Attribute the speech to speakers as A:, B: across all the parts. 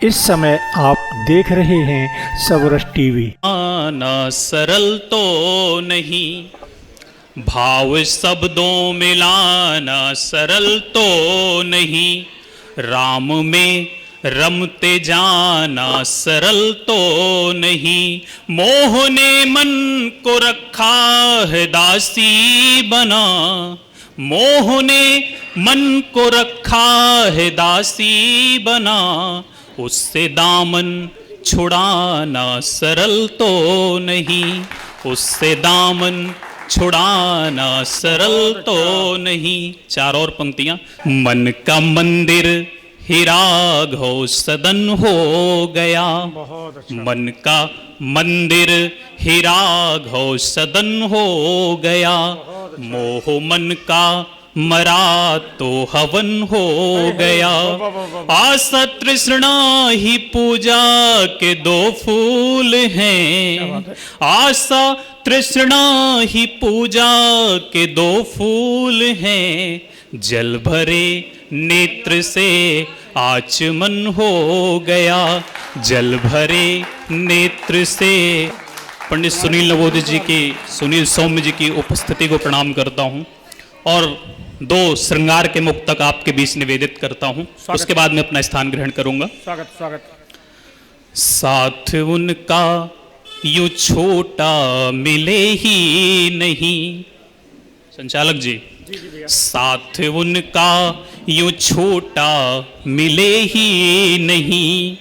A: इस समय आप देख रहे हैं सबरस टीवी।
B: आना सरल तो नहीं, भाव शब्दों में लाना सरल तो नहीं, राम में रमते जाना सरल तो नहीं, मोह ने मन को रखा है दासी बना, मोह ने मन को रखा है दासी बना, उससे दामन छुड़ाना सरल तो नहीं, उससे दामन छुड़ाना सरल तो नहीं। चार और पंक्तियां। मन का मंदिर ही राघव सदन हो गया, मन का मंदिर ही राघव सदन हो गया, मोह मन का मरा तो हवन हो गया, आशा तृष्णा ही पूजा के दो फूल हैं, आशा तृष्णा ही पूजा के दो फूल हैं, जल भरे नेत्र से आचमन हो गया, जल भरे नेत्र से। पंडित सुनील नवोदय जी की, सुनील सौम्य जी की उपस्थिति को प्रणाम करता हूँ और दो श्रृंगार के मुक्तक आपके बीच निवेदित करता हूं, उसके बाद मैं अपना स्थान ग्रहण करूंगा। स्वागत स्वागत। साथ उनका यूं छोटा मिले ही नहीं, संचालक जी, साथ उनका यूं छोटा मिले ही नहीं,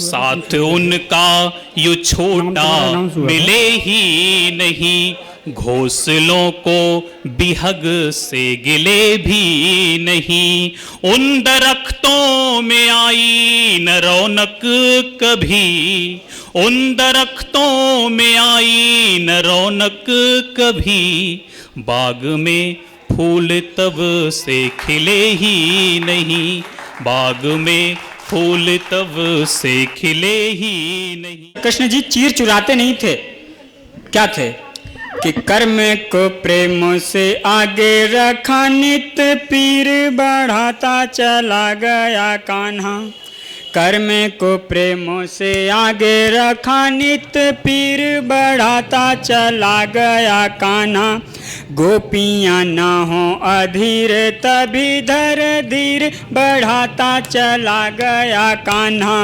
B: साथ उनका यूं छोटा मिले ही नहीं, घोंसलों को बिहग से गिले भी नहीं, उन दरख्तों में आई न रौनक कभी, उन दरख्तों में आई न रौनक कभी, बाग में फूल तब से खिले ही नहीं, बाग में फूल तब से खिले ही नहीं।
C: कृष्ण जी चीर चुराते नहीं थे, क्या थे कि कर्म को प्रेम से आगे रखा, नित पीर बढ़ाता चला गया कान्हा, कर्म को प्रेम से आगे रखा, नित पीर बढ़ाता चला गया कान्हा, गोपियाँ न हो अधीर तभी धर धीर बढ़ाता चला गया कान्हा,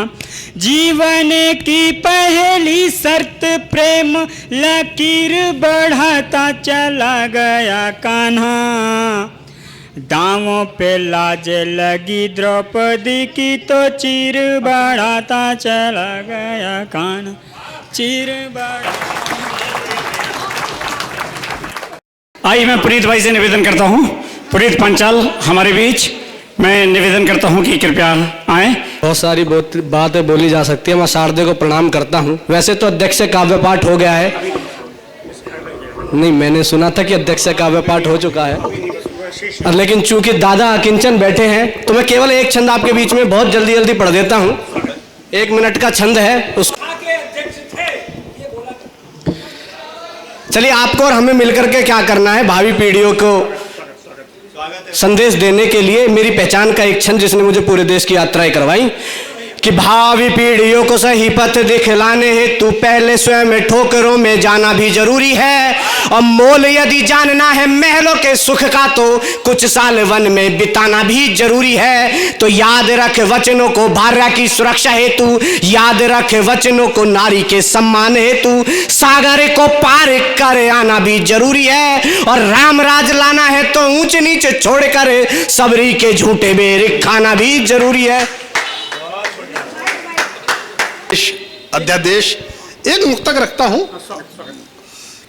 C: जीवन की पहली शर्त प्रेम लकीर बढ़ाता चला गया कान्हा, दांवों पे लाज लगी द्रौपदी की तो चीर बढ़ाता चला गया कान्हा, चीर बढ़ा। आइए मैं पुनीत भाई से निवेदन करता हूँ, पुनीत पंचाल हमारे बीच, मैं निवेदन करता हूँ कि कृपया आए।
D: बहुत सारी बातें बोली जा सकती है, मैं शारदे को प्रणाम करता हूँ। वैसे तो अध्यक्ष से काव्य पाठ हो गया है, नहीं मैंने सुना था कि अध्यक्ष से काव्य पाठ हो चुका है, लेकिन चूंकि दादा अकिंचन बैठे हैं तो मैं केवल एक छंद आपके बीच में बहुत जल्दी जल्दी पढ़ देता हूँ। 1 मिनट का छंद है उस। चलिए आपको और हमें मिलकर के क्या करना है, भावी पीढ़ियों को संदेश देने के लिए मेरी पहचान का एक छंद जिसने मुझे पूरे देश की यात्राएं करवाई कि भावी पीढ़ियों को सही पथ दिखलाने हेतु पहले स्वयं ठोकरों में जाना भी जरूरी है, और मोल यदि जानना है महलों के सुख का तो कुछ साल वन में बिताना भी जरूरी है, तो याद रख वचनों को भार्या की सुरक्षा हेतु, याद रख वचनों को नारी के सम्मान हेतु, सागर को पार कर आना भी जरूरी है, और राम राज लाना है तो ऊंच नीच छोड़कर सबरी के झूठे बेर खाना भी जरूरी है।
E: अध्यादेश एक मुक्तक रखता हूं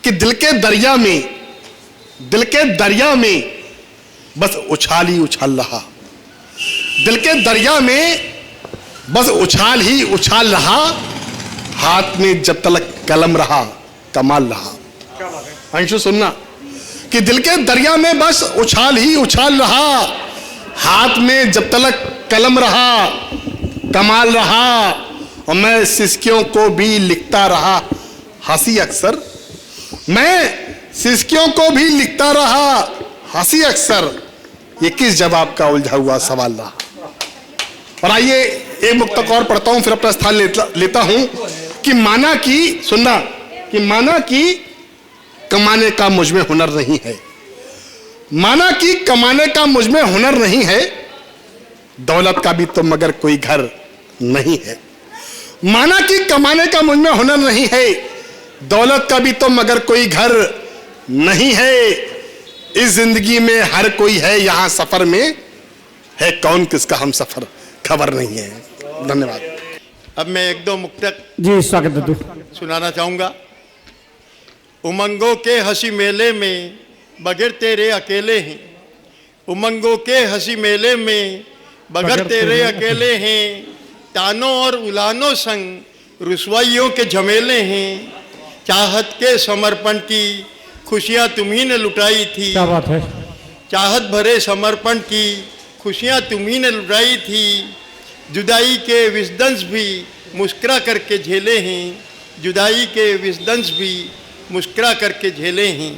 E: कि दिल के दरिया में बस उछाल ही उछाल रहा, दिल के दरिया में बस उछाल ही उछाल रहा, हाथ में जब तक कलम रहा कमाल रहा। अंशु सुनना कि दिल के दरिया में बस उछाल ही उछाल रहा, हाथ में जब तक कलम रहा कमाल रहा, और मैं शिष्यों को भी लिखता रहा हंसी अक्सर, मैं शिष्यों को भी लिखता रहा हंसी अक्सर, ये किस जवाब का उलझा हुआ सवाल रहा। और आइए एक मुक्तक और पढ़ता हूं फिर अपना स्थान लेता हूं कि माना कि सुनना कि माना कि कमाने का मुझ में हुनर नहीं है, माना कि कमाने का मुझ में हुनर नहीं है, दौलत का भी तो मगर कोई घर नहीं है। माना कि कमाने का मुझ में हुनर नहीं है, दौलत का भी तो मगर कोई घर नहीं है। इस जिंदगी में हर कोई है, यहां सफर में है कौन किसका हम सफर खबर नहीं है। धन्यवाद।
F: अब मैं एक दो मुक्तक
A: जी स्वागत दद्दू।
F: सुनाना चाहूंगा। उमंगों के हंसी मेले में बगैर तेरे अकेले हैं, उमंगों के हंसी मेले में बगैर तेरे अकेले हैं, तानों और उलानों संग रुसवाइयों के झमेले हैं, चाहत के समर्पण की खुशियां तुम्ही ने लुटाई थी,
A: क्या बात है।
F: चाहत भरे समर्पण की खुशियां तुम्ही ने लुटाई थी, जुदाई के विस्दंस भी मुस्कुरा करके झेले हैं, जुदाई के विस्दंस भी मुस्कुरा करके झेले हैं।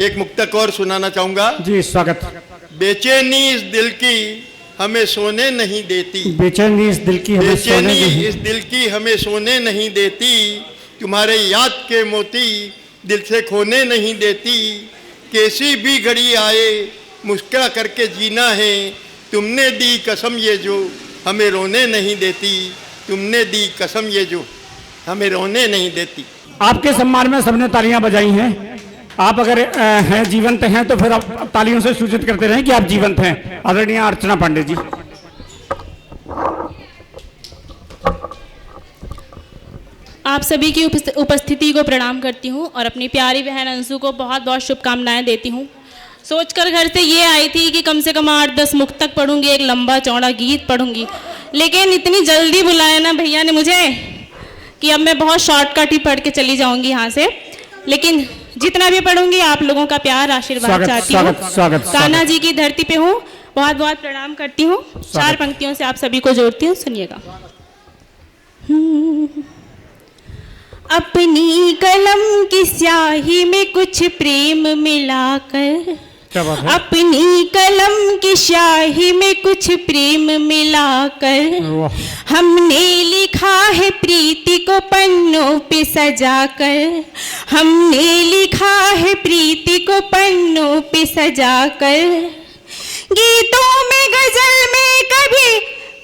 F: एक मुक्तक और सुनाना चाहूंगा।
A: जी स्वागत।
F: बेचैनी इस दिल की हमें सोने नहीं देती,
A: बेचैनी इस दिल की हमें सोने
F: बेचैनी
A: नहीं।
F: इस दिल की हमें सोने नहीं देती, तुम्हारे याद के मोती दिल से खोने नहीं देती, कैसी भी घड़ी आए मुस्कुरा करके जीना है, तुमने दी कसम ये जो हमें रोने नहीं देती, तुमने दी कसम ये जो हमें रोने नहीं देती।
A: आपके सम्मान में सबने तालियां बजाई हैं। आप अगर हैं जीवंत हैं तो फिर आप तालियों से सूचित करते रहें कि आप जीवंत हैं। आदरणीय अर्चना पांडे जी।
G: आप सभी की उपस्थिति को प्रणाम करती हूँ और अपनी प्यारी बहन अंशु को बहुत बहुत शुभकामनाएं देती हूँ। सोचकर घर से ये आई थी कि कम से कम 8-10 मुक्तक पढ़ूंगी, एक लंबा चौड़ा गीत पढ़ूंगी, लेकिन इतनी जल्दी बुलाया ना भैया ने मुझे कि अब मैं बहुत शॉर्टकट ही पढ़ के चली जाऊंगी यहाँ से। लेकिन जितना भी पढ़ूंगी आप लोगों का प्यार आशीर्वाद चाहती हूँ। कान्हा जी की धरती पे हूँ, बहुत बहुत प्रणाम करती हूँ। 4 पंक्तियों से आप सभी को जोड़ती हूँ, सुनिएगा। अपनी कलम की स्याही में कुछ प्रेम मिलाकर, अपनी कलम की स्याही में कुछ प्रेम मिलाकर, हमने लिखा है प्रीति को पन्नों पे सजाकर, हमने लिखा है प्रीति को पन्नों पे सजाकर, गीतों में गजल में कभी,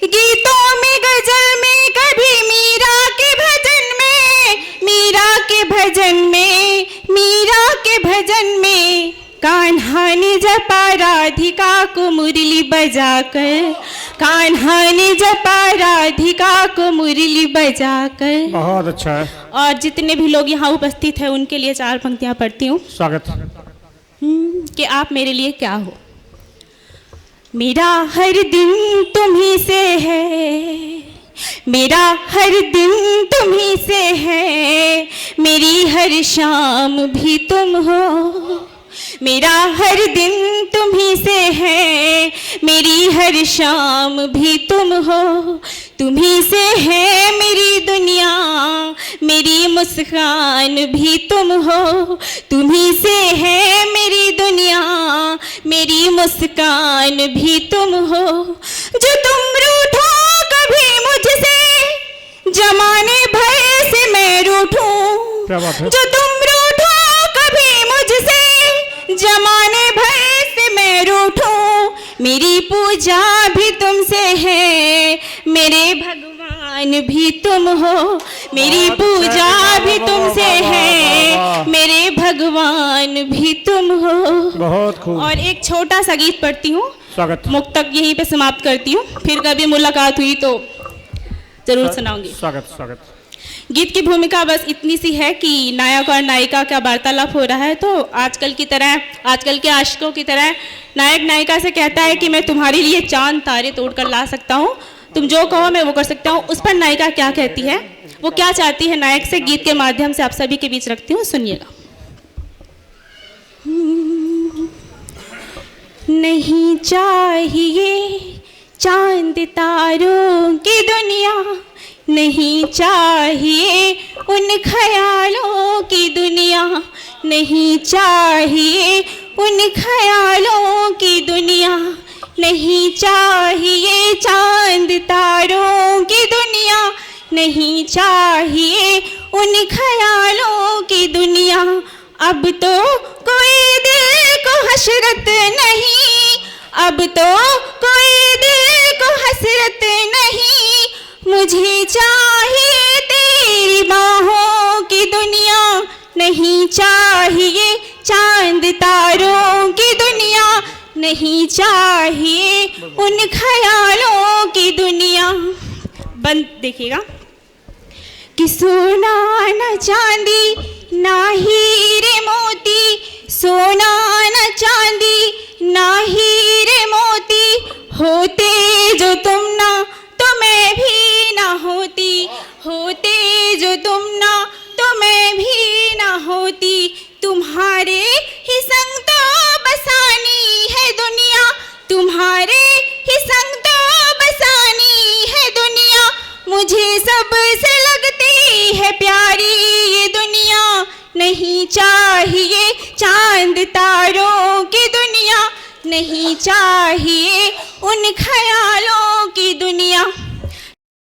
G: गीतों में गजल में कभी, मीरा के भजन में, मीरा के भजन में, मीरा के भजन में, कान्हा ने जपा राधिका को मुरली बजाकर, कान्हा ने जपा राधिका को मुरली बजाकर।
A: बहुत अच्छा है।
G: और जितने भी लोग यहाँ उपस्थित हैं उनके लिए 4 पंक्तियाँ पढ़ती हूँ।
A: स्वागत।
G: कि आप मेरे लिए क्या हो। मेरा हर दिन तुम्ही से है, मेरा हर दिन तुम्ही से है, मेरी हर शाम भी तुम हो, मेरा हर दिन तुम्ही से है, मेरी हर शाम भी तुम हो, तुम्ही से है मेरी दुनिया, मेरी मुस्कान भी तुम हो, तुम्ही से है मेरी दुनिया, मेरी मुस्कान भी तुम हो, जो तुम रूठो कभी मुझसे, जमाने भय से मैं रूठूं, जो तुम रूठो कभी मुझसे, जमाने भय से मैं रूठूं, मेरी पूजा भी तुमसे है, मेरे भगवान भी तुम हो, मेरी पूजा भी तुमसे है, मेरे भगवान भी तुम हो।
A: बहुत खूब।
G: और एक छोटा सा गीत पढ़ती हूँ,
A: स्वागत।
G: मुक्तक यहीं पे समाप्त करती हूँ, फिर कभी मुलाकात हुई तो जरूर सुनाऊंगी।
A: स्वागत स्वागत।
G: गीत की भूमिका बस इतनी सी है कि नायक और नायिका का वार्तालाप हो रहा है, तो आजकल की तरह, आजकल के आशिकों की तरह नायक नायिका से कहता है कि मैं तुम्हारे लिए चांद तारे तोड़ कर ला सकता हूँ, तुम जो कहो मैं वो कर सकता हूँ। उस पर नायिका क्या कहती है, वो क्या चाहती है नायक से, गीत के माध्यम से आप सभी के बीच रखती हूँ, सुनिएगा। नहीं चाहिए चांद तारों की दुनिया, नहीं चाहिए उन ख्यालों की दुनिया, नहीं चाहिए उन ख्यालों की दुनिया, नहीं चाहिए चांद तारों की दुनिया, नहीं चाहिए उन ख्यालों की दुनिया। अब तो कोई दिल को हसरत नहीं, अब तो कोई दिल को हसरत नहीं, मुझे चाहिए तेरी बाहों की दुनिया, नहीं चाहिए चांद तारों की दुनिया, नहीं चाहिए उन ख्यालों की दुनिया। बंद देखिएगा कि सोना न चांदी ना हीरे मोती, सोना न चांदी ना हीरे मोती, होते जो तुम ना तो मैं भी ना होती, होते जो तुम ना तो मैं भी ना होती। तुम्हारे ही संग तो बसानी है दुनिया, तुम्हारे ही संग तो बसानी है दुनिया, मुझे सबसे लगती है प्यारी ये दुनिया। नहीं चाहिए चांद तारों की दुनिया, नहीं चाहिए उन ख्यालों की दुनिया।